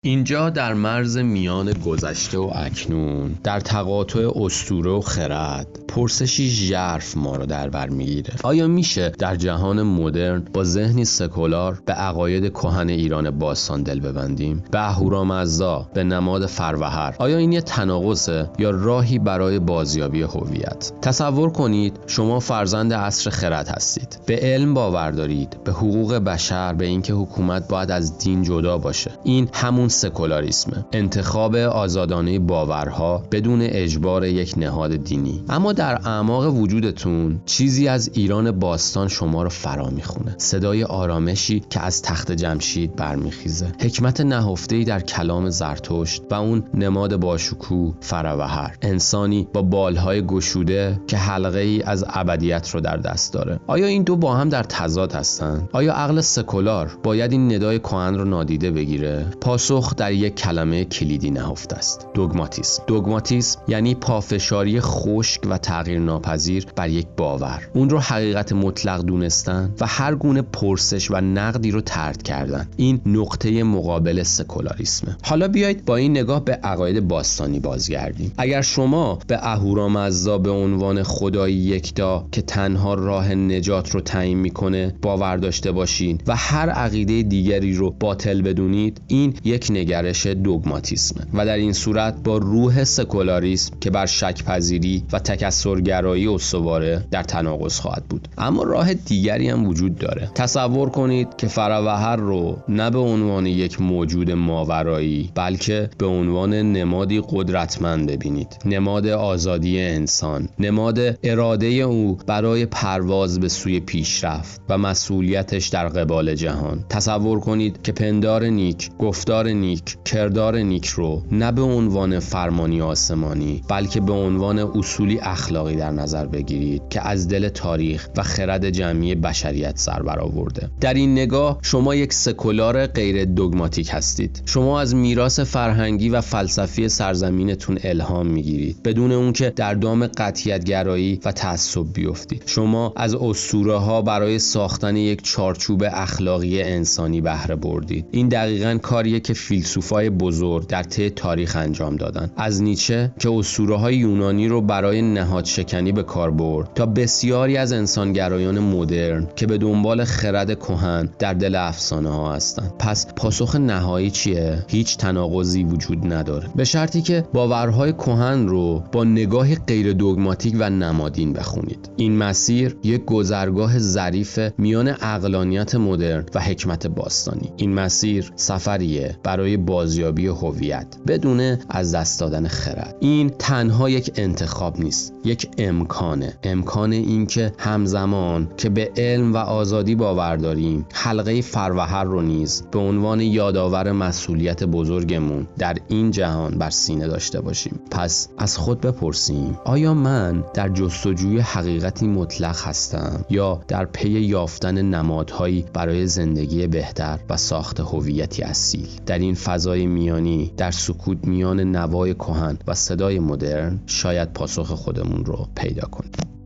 اینجا در مرز میان گذشته و اکنون، در تقاطع اسطوره و خرد، پرسشی ژرف ما رو در بر میگیره. آیا میشه در جهان مدرن با ذهنی سکولار به عقاید کهن ایران باستان دل ببندیم؟ به اهورامزدا، به نماد فروهر؟ آیا این یه تناقضه یا راهی برای بازیابی هویت؟ تصور کنید شما فرزند عصر خرد هستید، به علم باور دارید، به حقوق بشر، به اینکه حکومت باید از دین جدا باشه. این همون سکولاریسمه، انتخاب آزادانه باورها بدون اجبار یک نهاد دینی. اما در اعماق وجودتون چیزی از ایران باستان شما رو فرا میخونه، صدای آرامشی که از تخت جمشید برمیخیزه، حکمت نهفته‌ای در کلام زرتشت و اون نماد باشکوه فروهر، انسانی با بالهای گشوده که حلقه ای از ابدیت رو در دست داره. آیا این دو با هم در تضاد هستن؟ آیا عقل سکولار باید این ندای کهن رو نادیده بگیره؟ پاسخ در یک کلمه کلیدی نهفته است: دوگماتیسم. دوگماتیسم یعنی پافشاری خشک و تغییر ناپذیر بر یک باور، اون رو حقیقت مطلق دونستن و هر گونه پرسش و نقدی رو طرد کردن. این نقطه مقابل سکولاریسمه. حالا بیایید با این نگاه به عقاید باستانی بازگردیم. اگر شما به اهورامزدا به عنوان خدای یکتا که تنها راه نجات رو تعیین میکنه باور داشته باشین و هر عقیده دیگری رو باطل بدونید، این یک نگرش دوگماتیسمه و در این صورت با روح سکولاریسم که بر شک پذیری و تکثرگرایی استواره در تناقض خواهد بود. اما راه دیگری هم وجود داره. تصور کنید که فروهر رو نه به عنوان یک موجود ماورایی بلکه به عنوان نمادی قدرتمند ببینید، نماد آزادی انسان، نماد اراده او برای پرواز به سوی پیشرفت و مسئولیتش در قبال جهان. تصور کنید که پندار نیک، گفتار نیک، کردار نیک رو نه به عنوان فرمانی آسمانی بلکه به عنوان اصولی اخلاقی در نظر بگیرید که از دل تاریخ و خرد جمعی بشریت سر برآورده. در این نگاه شما یک سکولار غیر دوگماتیک هستید. شما از میراث فرهنگی و فلسفی سرزمینتون الهام میگیرید بدون اون که در دام قطعیت گرایی و تعصب بیفتید. شما از اسطوره ها برای ساختن یک چارچوب اخلاقی انسانی بهره بردید. این دقیقاً کاریه که فیلسوفای بزرگ در طی تاریخ انجام دادن، از نیچه که اسطوره‌های یونانی رو برای نهاد شکنی به کار برد تا بسیاری از انسانگرایان مدرن که به دنبال خرد کهن در دل افسانه ها هستن. پس پاسخ نهایی چیه؟ هیچ تناقضی وجود نداره، به شرطی که باورهای کهن رو با نگاه غیر دوگماتیک و نمادین بخونید. این مسیر یک گذرگاه ظریف میان عقلانیت مدرن و حکمت باستانی. این مسیر سفریه برای بازیابی هویت بدون از دست دادن خرد. این تنها یک انتخاب نیست، یک امکانه. امکان این که همزمان که به علم و آزادی باور داریم، حلقه فروهر رو نیز به عنوان یادآور مسئولیت بزرگمون در این جهان بر سینه داشته باشیم. پس از خود بپرسیم: آیا من در جستجوی حقیقتی مطلق هستم یا در پی یافتن نمادهایی برای زندگی بهتر و ساخت هویتی اصیل؟ در این فضای میانی، در سکوت میان نوای کهن و صدای مدرن، شاید پاسخ خودمون رو پیدا کنیم.